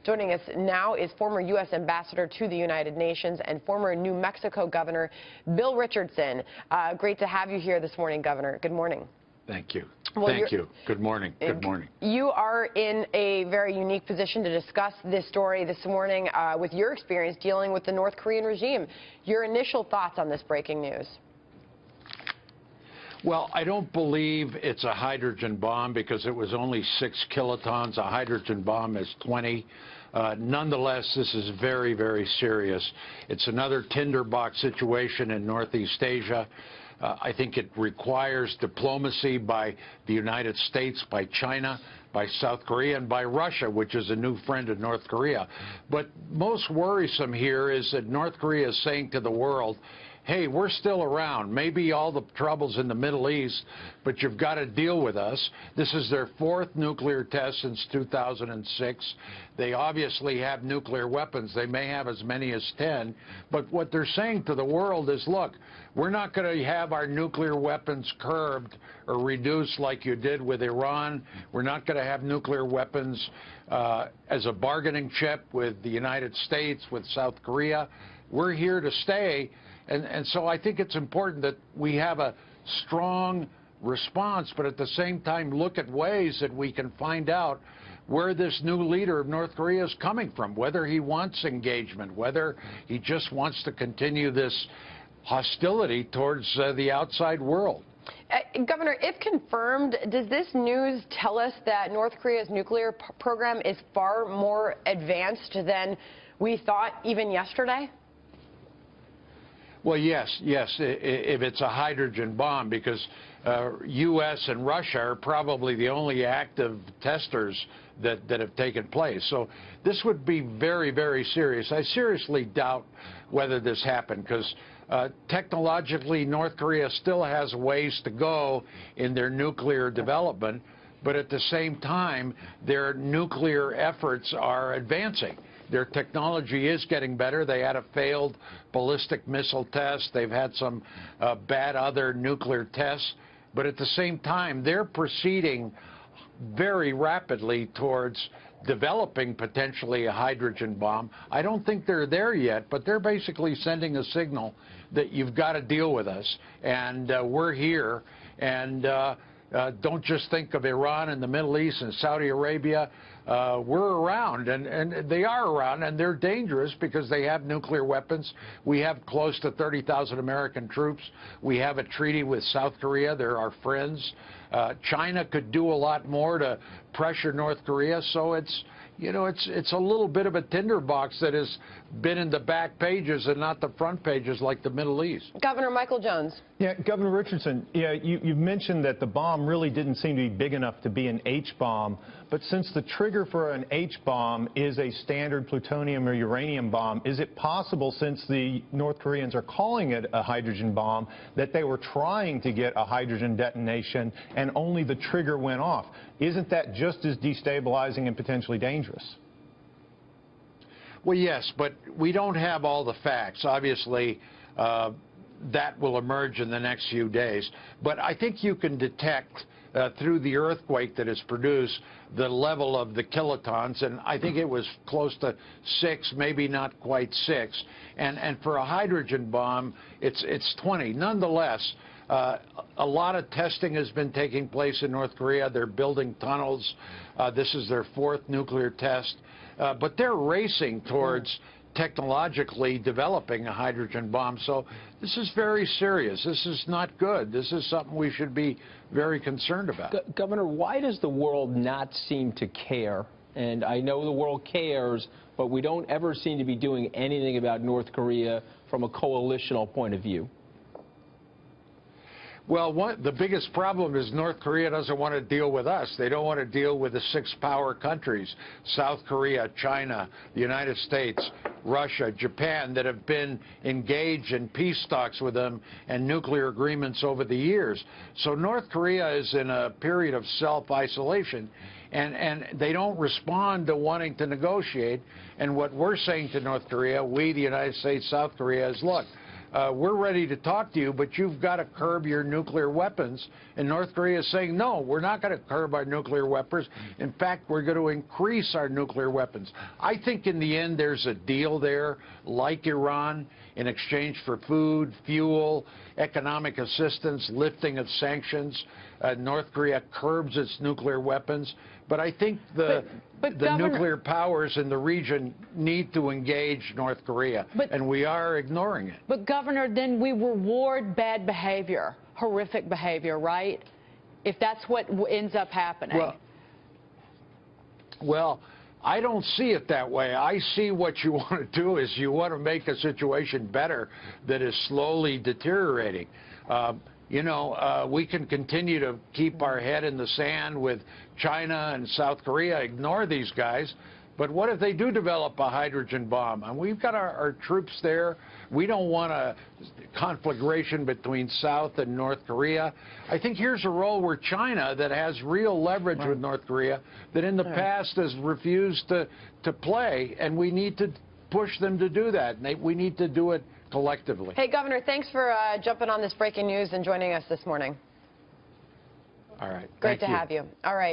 Joining us now is former U.S. Ambassador to the United Nations and former New Mexico Governor Bill Richardson. Great to have you here this morning, Governor. Good morning. Thank you. Well, Thank you. Good morning. Good morning. You are in a very unique position to discuss this story this morning with your experience dealing with the North Korean regime. Your initial thoughts on this breaking news? Well, I don't believe it's a hydrogen bomb because it was only 6 kilotons. A hydrogen bomb is 20. Nonetheless, this is very, very serious. It's another tinderbox situation in Northeast Asia. I think it requires diplomacy by the United States, by China, by South Korea, and by Russia, which is a new friend of North Korea. But most worrisome here is that North Korea is saying to the world, hey, we're still around. Maybe all the troubles in the Middle East, but you've got to deal with us. This is their 4th nuclear test since 2006. They obviously have nuclear weapons. They may have as many as 10. But what they're saying to the world is, look, we're not going to have our nuclear weapons curbed or reduced like you did with Iran. We're not going to have nuclear weapons as a bargaining chip with the United States, with South Korea. We're here to stay. And so I think it's important that we have a strong response, but at the same time look at ways that we can find out where this new leader of North Korea is coming from, whether he wants engagement, whether he just wants to continue this hostility towards the outside world. Governor, if confirmed, does this news tell us that North Korea's nuclear program is far more advanced than we thought even yesterday? Well, yes, if it's a hydrogen bomb, because U.S. and Russia are probably the only active testers that have taken place. So this would be very, very serious. I seriously doubt whether this happened, because technologically North Korea still has ways to go in their nuclear development, but at the same time, their nuclear efforts are advancing. Their technology is getting better. They had a failed ballistic missile test. They've had some bad other nuclear tests. But at the same time, they're proceeding very rapidly towards developing potentially a hydrogen bomb. I don't think they're there yet, but they're basically sending a signal that you've got to deal with us, and we're here. And don't just think of Iran and the Middle East and Saudi Arabia. We're around, and they are around, and they're dangerous because they have nuclear weapons. We have close to 30,000 American troops. We have a treaty with South Korea. They're our friends. China could do a lot more to pressure North Korea, so it's a little bit of a tinderbox that has been in the back pages and not the front pages like the Middle East. Governor Michael Jones. Yeah, Governor Richardson, you've mentioned that the bomb really didn't seem to be big enough to be an H-bomb, but since the trigger for an H-bomb is a standard plutonium or uranium bomb, is it possible, since the North Koreans are calling it a hydrogen bomb, that they were trying to get a hydrogen detonation and only the trigger went off? Isn't that just as destabilizing and potentially dangerous? Well, yes, but we don't have all the facts. Obviously, that will emerge in the next few days. But I think you can detect through the earthquake that is produced the level of the kilotons, and I think it was close to 6, maybe not quite 6. And for a hydrogen bomb, it's 20. Nonetheless, a lot of testing has been taking place in North Korea. They're building tunnels. This is their 4th nuclear test. But they're racing towards technologically developing a hydrogen bomb. So this is very serious. This is not good. This is something we should be very concerned about. Governor, why does the world not seem to care? And I know the world cares, but we don't ever seem to be doing anything about North Korea from a coalitional point of view. Well, the biggest problem is North Korea doesn't want to deal with us. They don't want to deal with the 6 power countries, South Korea, China, the United States, Russia, Japan, that have been engaged in peace talks with them and nuclear agreements over the years. So North Korea is in a period of self-isolation, and they don't respond to wanting to negotiate. And what we're saying to North Korea, we, the United States, South Korea, is, look, we're ready to talk to you, but you've got to curb your nuclear weapons. And North Korea is saying, no, we're not going to curb our nuclear weapons. In fact, we're going to increase our nuclear weapons. I think in the end there's a deal there, like Iran, in exchange for food, fuel, economic assistance, lifting of sanctions. North Korea curbs its nuclear weapons. But I think the nuclear powers in the region need to engage North Korea, and we are ignoring it. But, Governor, then we reward bad behavior, horrific behavior, right? If that's what ends up happening. Well, I don't see it that way. I see what you want to do is you want to make a situation better that is slowly deteriorating. You know, we can continue to keep our head in the sand with China and South Korea, ignore these guys. But what if they do develop a hydrogen bomb? And we've got our troops there. We don't want a conflagration between South and North Korea. I think here's a role where China, that has real leverage with North Korea, that in the past has refused to play, and we need to push them to do that. And we need to do it collectively. Hey, Governor, thanks for jumping on this breaking news and joining us this morning. All right. Great to have you. All right.